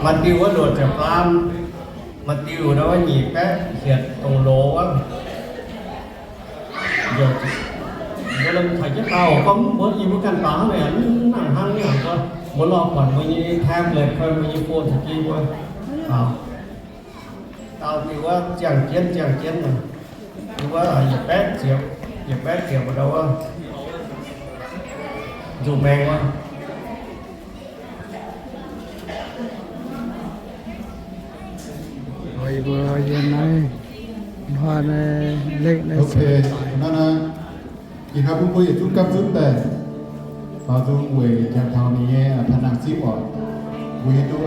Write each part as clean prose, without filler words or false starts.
Matthew có đuổi chập lam Matthew đó nhịp cái thiệt tổng lỗ á giờ lên thầy chắc tao có bữa gì bữa căn tỏ này ảnh nặng hăng như vậy bữa lo còn bao nhiêu tablet thôi bao nhiêu phone thật chi thôi tao thì quá chẳng chiến mà thì quá là dịp bét kiểu vào đâu á dù mèn quá rồi vừa giờ này hoa này lên này ok nên thì họ cũng có chút cấp chút về họ dùng về chẳng thao này thành năng chịu ở vì itu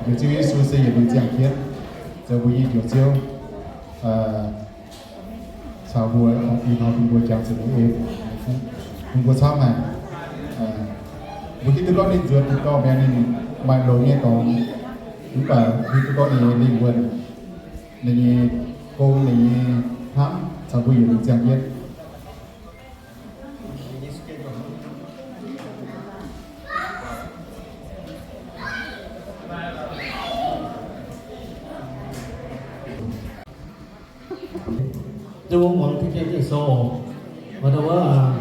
được chữ Yesu xây dựng chẳng thiết giờ vì nhiều chiêu sau buổi thì họ cũng buổi chẳng sự em cũng có sao mà vì cái đó đi duyệt thì có bé nên bài đầu nghe còn đúng là vì cái đó này đi vườn này cô này thắm sau buổi được chẳng thiết tôi muốn mong thích cái số mà đâu có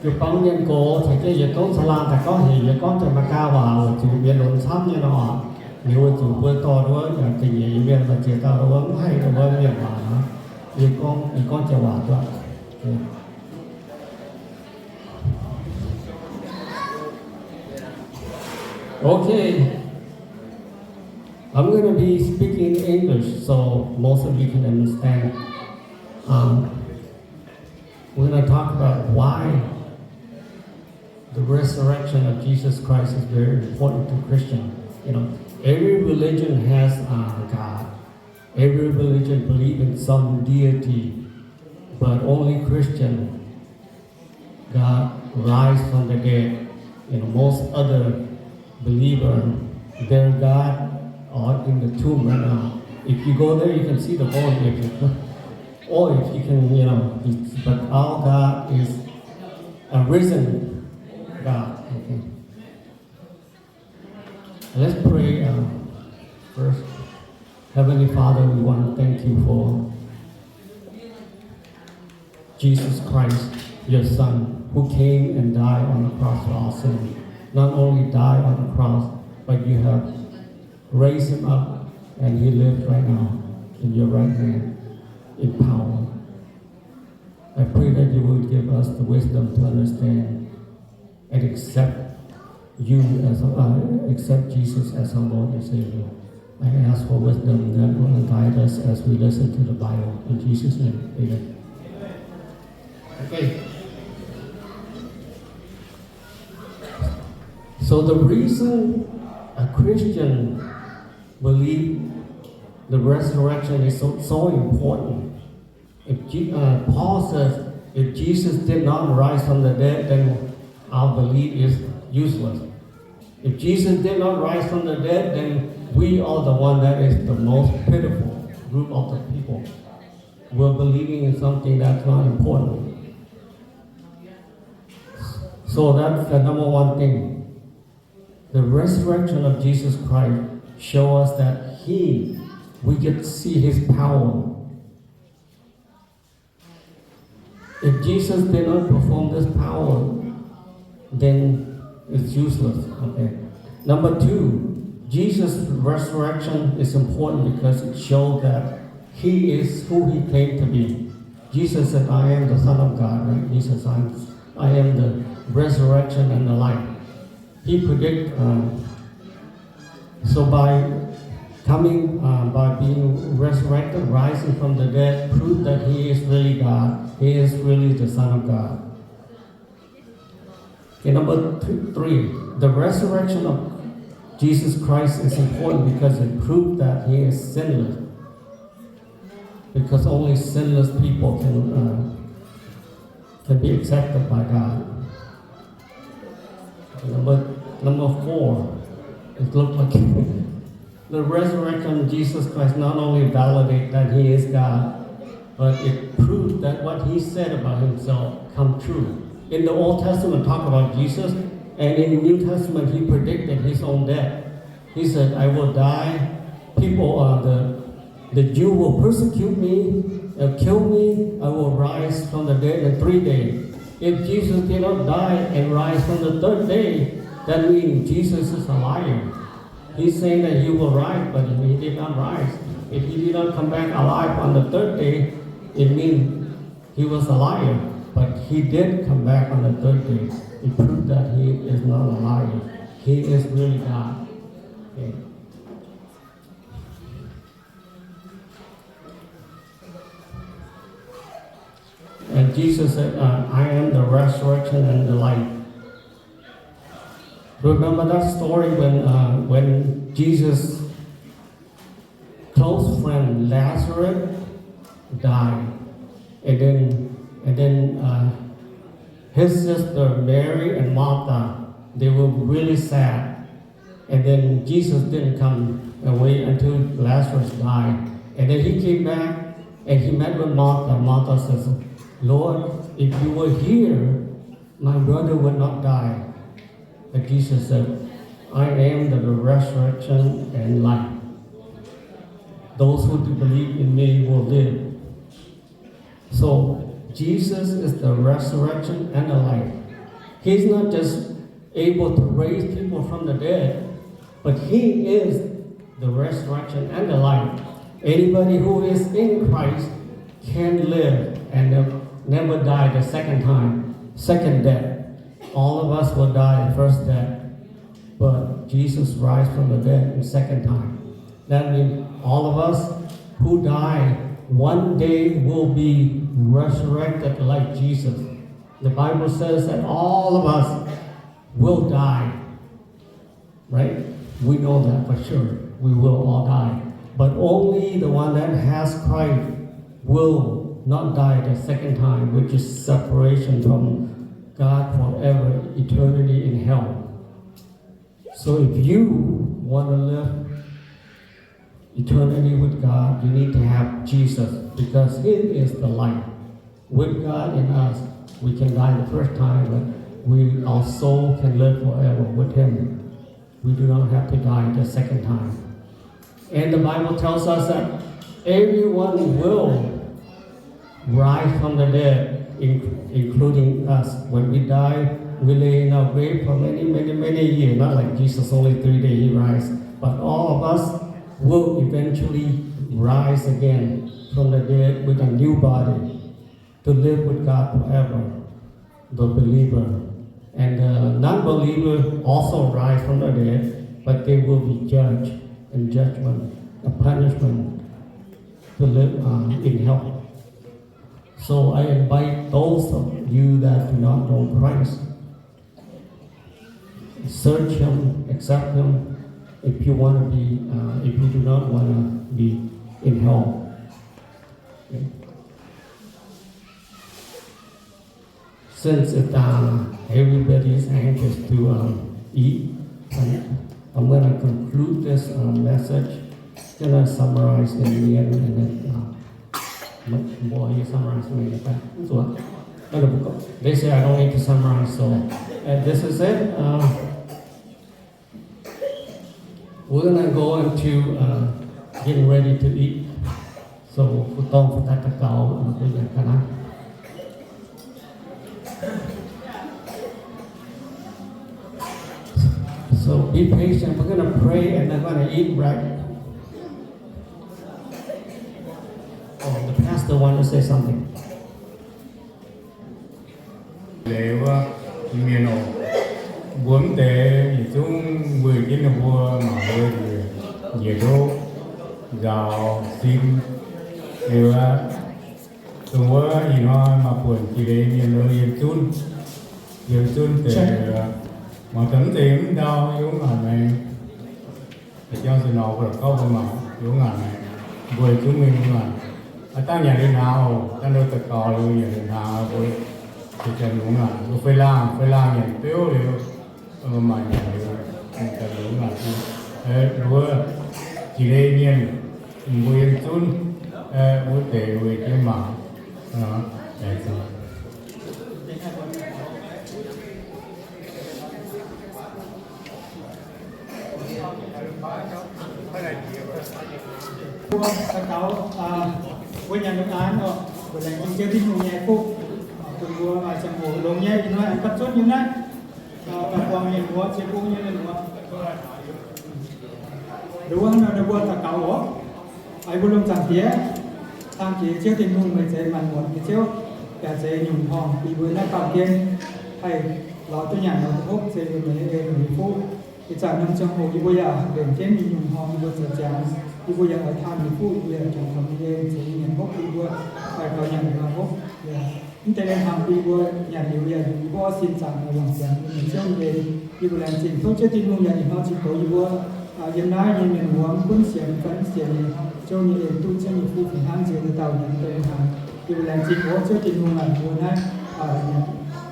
được bóng nhân cổ thì cái việc con salon ta có thì việc con cho mà cao vào chỉ biến luận sắm như nó nếu chủ quân to đó là cái gì viên và chỉ tao đó hay là bao nhiêu mà việc con cho vào đó. Okay, I'm going to be speaking English so most of you can understand. We're going to talk about why the resurrection of Jesus Christ is very important to Christians. You know, every religion has God. Every religion believes in some deity, but only Christian God rise from the dead. You know, most other believers, their God are in the tomb right now. If you go there, you can see the bone. Or if you can, you know, but our God is a risen God. Okay. Let's pray first. Heavenly Father, we want to thank you for Jesus Christ, your Son, who came and died on the cross for our sins. Not only died on the cross, but you have raised him up, and he lives right now in your right hand in power. I pray that you will give us the wisdom to understand and accept you as accept Jesus as our Lord and Savior. I ask for wisdom that will guide us as we listen to the Bible. In Jesus' name, amen. Okay. So the reason a Christian believe the resurrection is so important. If Paul says, if Jesus did not rise from the dead, then our belief is useless. If Jesus did not rise from the dead, then we are the one that is the most pitiful group of the people. We're believing in something that's not important. So that's the number one thing. The resurrection of Jesus Christ shows us that we get to see his power. If Jesus did not perform this power, then it's useless. Okay. Number two, Jesus' resurrection is important because it shows that he is who he came to be. Jesus said, I am the Son of God, right? Jesus, I am the resurrection and the life. He predicted, so by being resurrected, rising from the dead, prove that he is really God. He is really the Son of God. Okay, number three, the resurrection of Jesus Christ is important because it proved that he is sinless. Because only sinless people can be accepted by God. Number four, it looked like the resurrection of Jesus Christ not only validates that he is God, but it proves that what he said about himself come true. In the Old Testament, talk about Jesus, And in the New Testament, he predicted his own death. He said, I will die. People, the Jew will persecute me, kill me. I will rise from the dead in 3 days. If Jesus did not die and rise from the 3rd day, that means Jesus is a liar. He's saying that he will rise, but he did not rise. If he did not come back alive on the 3rd day, it means he was a liar. But he did come back on the 3rd day. It proved that he is not a liar. He is really God. Okay. And Jesus said, I am the resurrection and the life. Remember that story when Jesus' close friend Lazarus died, and then his sister Mary and Martha, they were really sad, and then Jesus didn't come away until Lazarus died, and then he came back and he met with Martha. Martha says, Lord, if you were here, my brother would not die. But Jesus said, I am the resurrection and life. Those who believe in me will live. So Jesus is the resurrection and the life. He's not just able to raise people from the dead, but he is the resurrection and the life. Anybody who is in Christ can live and never die the second time, second death. All of us will die the first death, but Jesus rise from the dead the second time. That means all of us who die one day will be resurrected like Jesus. The Bible says that all of us will die, right? We know that for sure. We will all die. But only the one that has Christ will not die the second time, which is separation from God forever, eternity in hell. So if you want to live eternity with God, you need to have Jesus, because He is the life. With God in us, we can die the first time, but our soul can live forever with Him. We do not have to die the second time. And the Bible tells us that everyone will rise from the dead, including us. When we die, we lay in our grave for many, many, many years. Not like Jesus, only 3 days He rise. But all of us will eventually rise again from the dead with a new body to live with God forever, the believer. And the non-believer also rise from the dead, but they will be judged in judgment, a punishment to live in hell. So I invite those of you that do not know Christ, search Him, accept Him, if you want to be, if you do not want to be in hell. Okay. Since everybody is anxious to eat, I'm going to conclude this message. I'm going to summarize in the end, and then boy, you summarize me in the They say I don't need to summarize, so this is it. We're going to go into getting ready to eat. So, so be patient. We're going to pray and then we're going to eat right. Oh, the pastor wanted to say something. Vốn tế thì chúng vừa chính là vua mà vừa nhiệt độ giàu xin điều tụi vua thì nó mà buồn chỉ để nhìn nó yên chun để mà tấm tím đau giống là này để cho sự nọ vừa có vừa mà giống là này vừa chúng mình mà ta nhà đi nào ta đâu tự cò luôn nhà đi nào vừa thì chân đúng là vừa phải làm nhận tiêu đều mà nhà đi chân đúng là vừa chỉ để nhìn vừa yên chun vừa để vừa cái mà để các cháu với nhà nước án rồi với lại những chơi thích ngủ nhẹ phụ từ vua mà chẳng ngủ lồng nhẹ thì nó ăn cắt chốt như này và quang nhìn múa chơi cũng như là múa đúng không là vua các cháu đó ai vua lông chẳng tía tham chỉ chơi tình ngủ mình sẽ màn một cái chiếu cả sẽ nhung hòn thì với nó tạo tiền hay lo cho nhà nó hút sẽ với mấy người phụ thì chẳng nằm trong hồ thì bây giờ để trên mình nhung hòn vừa sẽ chán thì bây giờ ở tham thì phụ bây giờ trong phòng đi sẽ nhận hút thì vừa phải có nhận là hút nhưng tại nên tham thì vừa nhận nhiều giờ thì vừa xin rằng là lòng tiền mình chơi về thì vừa làm chuyện tốt cho tình ngủ nhà thì nó chỉ có vừa hiện nay thì mình muốn quân xiển vẫn xiển cho những tu cho những phụ phải ham chịu từ tàu nhận tiền hàng thì vừa làm chuyện tốt cho tình ngủ là vừa này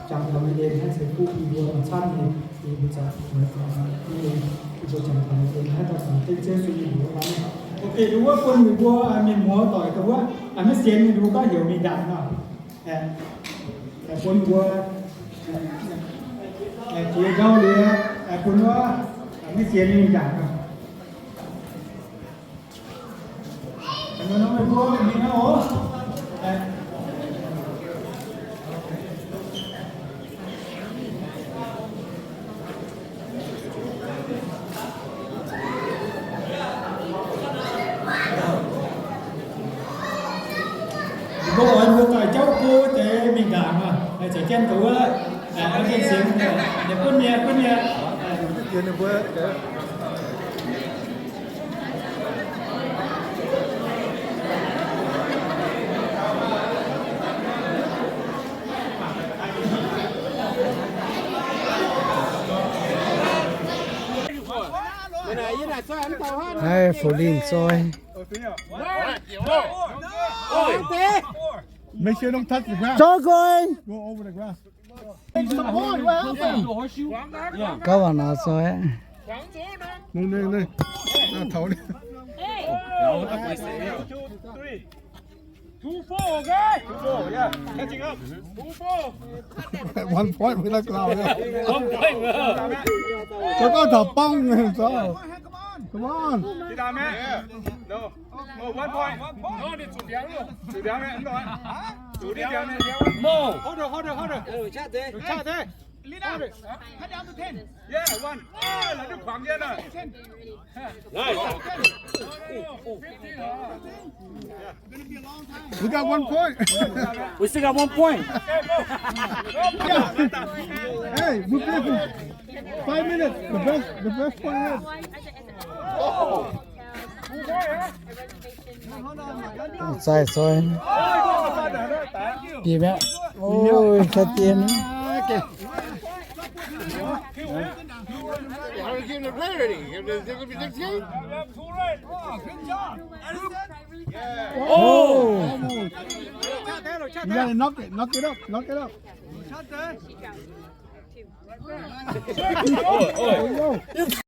trong thời gian hay sẽ phụ thì vừa làm chăn thì bây giờ thì vừa trong thời gian hay là trên chơi suy nghĩ của bạn ok đúng không quân người vua mình múa tỏi cái vua mới xiển thì đúng có hiểu mình đạt nào quân vua chỉ đâu đi quân vua mới xiển mình đạt nào nó mới vua mình nó ố cô hỏi cô tại cháu cô để mình đảm mà sẽ chen tú ở trên xiên để quân nhà hai phủ đình soi Make sure you don't touch the grass. cho coi Go over the grass. có vào nào soi Đây. Thấu đi. One point mới là cloud. Có con thở bông này sao? Come on. Đi đàm nhé. No. One point. No, đi chủ đéo luôn. Chủ đéo này ấn rồi. Chủ đéo này. Mo. Hold được. Chat thế. Lead out. Head down to 10. Yeah, one. Là được khoảng vậy nè. Nice. We got 1 point. we still got 1 point Hey, we play 5 minutes. The best point is. sai soi gì mẹ ôi thật tiền Oh! You gotta knock it up. There you go.